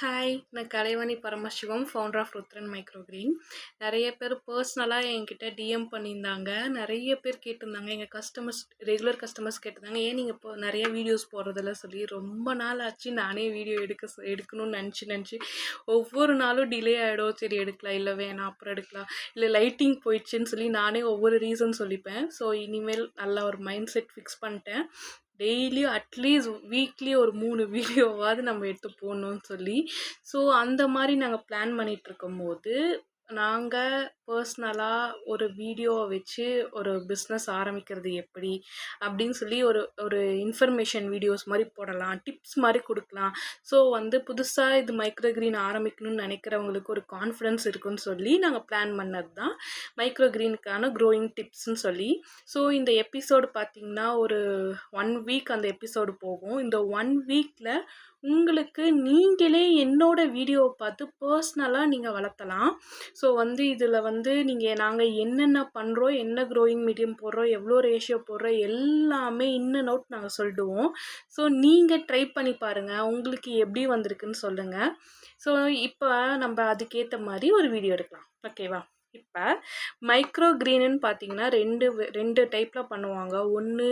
Hi! நான் Kalaivani Paramasivam, founder of Rudran micro green. நெறைய பேர் பர்சனலா என்கிட்ட டிஎம் பண்ணியிருந்தாங்க. நெறைய பேர் கேட்டிருந்தாங்க. எங்க கஸ்டமர்ஸ் ரெகுலர் கஸ்டமர்ஸ் கேட்டிருந்தாங்க. ஏன் நீங்க இப்போ நெறைய வீடியோஸ் போடுறதில்ல சொல்லி. ரொம்ப நாள் ஆச்சு நானே வீடியோ எடுக்கணும்னு நெனச்சு ஒவ்வொரு நாளும் டிலே ஆகிடும். சரி எடுக்கலாம், இல்லை வேணாம் அப்புறம் எடுக்கலாம், இல்லை லைட்டிங் போயிடுச்சுன்னு சொல்லி நானே ஒவ்வொரு ரீசன் சொல்லிப்பேன். ஸோ இனிமேல் நல்லா ஒரு மைண்ட் செட் ஃபிக்ஸ் பண்ணிட்டேன். டெய்லியும் அட்லீஸ்ட் வீக்லி ஒரு 3 வீடியோவாவது நம்ம எடுத்து போடணும்னு சொல்லி. ஸோ அந்த மாதிரி நாங்கள் பிளான் பண்ணிகிட்ருக்கும்போது நாங்கள் பர்சனலாக ஒரு வீடியோவை வச்சு ஒரு பிஸ்னஸ் ஆரம்பிக்கிறது எப்படி அப்படின்னு சொல்லி ஒரு ஒரு இன்ஃபர்மேஷன் வீடியோஸ் மாதிரி போடலாம், டிப்ஸ் மாதிரி கொடுக்கலாம். ஸோ புதுசாக இது மைக்ரோ கிரீன் ஆரம்பிக்கணும்னு நினைக்கிறவங்களுக்கு ஒரு கான்ஃபிடன்ஸ் இருக்குன்னு சொல்லி நாங்கள் பிளான் பண்ணது தான் மைக்ரோ கிரீனுக்கான க்ரோயிங் டிப்ஸ்ன்னு சொல்லி. ஸோ இந்த எபிசோடு பார்த்திங்கன்னா ஒரு 1 வீக் அந்த எபிசோடு போகும். இந்த 1 வீக்கில் உங்களுக்கு நீங்களே என்னோட வீடியோவை பார்த்து பர்சனலாக நீங்கள் வளர்த்தலாம். ஸோ இதில் நாங்கள் என்னென்ன பண்ணுறோம், என்ன க்ரோயிங் மீடியம் போடுறோம், எவ்வளோ ரேஷியோ போடுறோம், எல்லாமே இன் அண்ட் அவுட் நாங்கள் சொல்லிடுவோம். ஸோ நீங்கள் ட்ரை பண்ணி பாருங்கள், உங்களுக்கு எப்படி வந்திருக்குன்னு சொல்லுங்கள். ஸோ இப்போ நம்ம அதுக்கேற்ற மாதிரி ஒரு வீடியோ எடுக்கலாம், ஓகேவா? இப்போ மைக்ரோ கிரீனுன்னு பார்த்தீங்கன்னா ரெண்டு டைப்பில் பண்ணுவாங்க. ஒன்று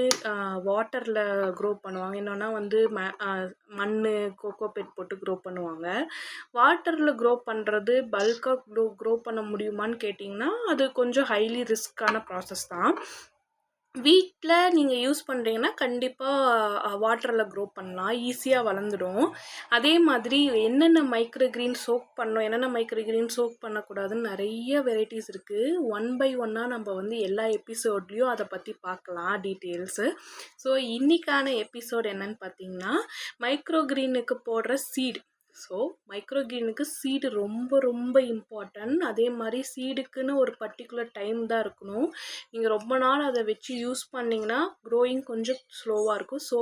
வாட்டரில் க்ரோ பண்ணுவாங்க, இன்னொன்னா மண் கோகோபீட் போட்டு க்ரோ பண்ணுவாங்க. வாட்டரில் க்ரோ பண்ணுறது பல்காக க்ரோ பண்ண முடியுமான்னு கேட்டிங்கன்னா அது கொஞ்சம் ஹைலி ரிஸ்க்கான ப்ராசஸ் தான். வீட்டில் நீங்கள் யூஸ் பண்ணுறீங்கன்னா கண்டிப்பாக வாட்டரில் க்ரோ பண்ணலாம், ஈஸியாக வளர்ந்துடும். அதே மாதிரி என்னென்ன மைக்ரோ கிரீன் சோக் பண்ணணும், என்னென்ன மைக்ரோ கிரீன் சோக் பண்ணக்கூடாதுன்னு நிறைய வெரைட்டிஸ் இருக்குது. 1 பை 1 நம்ம எல்லா எபிசோட்லேயும் அதை பற்றி பார்க்கலாம் டீட்டெயில்ஸு. ஸோ இன்றைக்கான எபிசோட் என்னன்னு பார்த்தீங்கன்னா மைக்ரோ கிரீனுக்கு போடுற சீடு. ஸோ மைக்ரோ கிரீனுக்கு சீடு ரொம்ப ரொம்ப இம்பார்ட்டன்ட். அதே மாதிரி சீடுக்குன்னு ஒரு பர்டிகுலர் டைம் தான் இருக்கணும். நீங்கள் ரொம்ப நாள் அதை வச்சு யூஸ் பண்ணிங்கன்னா க்ரோயிங் கொஞ்சம் ஸ்லோவாக இருக்கும். ஸோ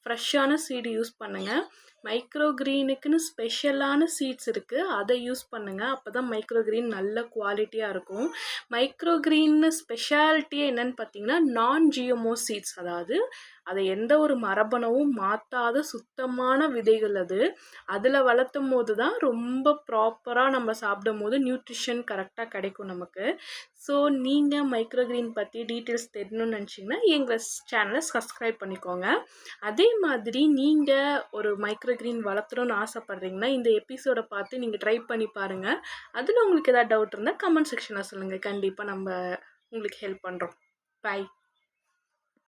ஃப்ரெஷ்ஷான சீடு யூஸ் பண்ணுங்கள். மைக்ரோ கிரீனுக்குன்னு ஸ்பெஷலான சீட்ஸ் இருக்குது, அதை யூஸ் பண்ணுங்கள். அப்போ தான் மைக்ரோ கிரீன் நல்ல குவாலிட்டியாக இருக்கும். மைக்ரோ கிரீன்னு ஸ்பெஷாலிட்டியே என்னென்னு பார்த்தீங்கன்னா நான் ஜிஎம்ஓ சீட்ஸ், அதாவது அதை எந்த ஒரு மரபணுவும் மாற்றாத சுத்தமான விதைகள் அது. அதில் வளர்த்தும் போது தான் ரொம்ப ப்ராப்பராக நம்ம சாப்பிடும் போது நியூட்ரிஷன் கரெக்டாக கிடைக்கும் நமக்கு. ஸோ நீங்கள் மைக்ரோ கிரீன் பற்றி டீட்டெயில்ஸ் தெரியணும்னு நினச்சிங்கன்னா எங்கள் சேனலை சப்ஸ்கிரைப் பண்ணிக்கோங்க. அதே மாதிரி நீங்கள் ஒரு மைக்ரோ கிரீன் வளர்த்துறோன்னு ஆசைப்பட்றீங்கன்னா இந்த எபிசோடை பார்த்து நீங்கள் ட்ரை பண்ணி பாருங்கள். அதில் உங்களுக்கு ஏதாவது டவுட் இருந்தால் கமெண்ட் செக்ஷனில் சொல்லுங்கள், கண்டிப்பாக நம்ம உங்களுக்கு ஹெல்ப் பண்ணுறோம். பை.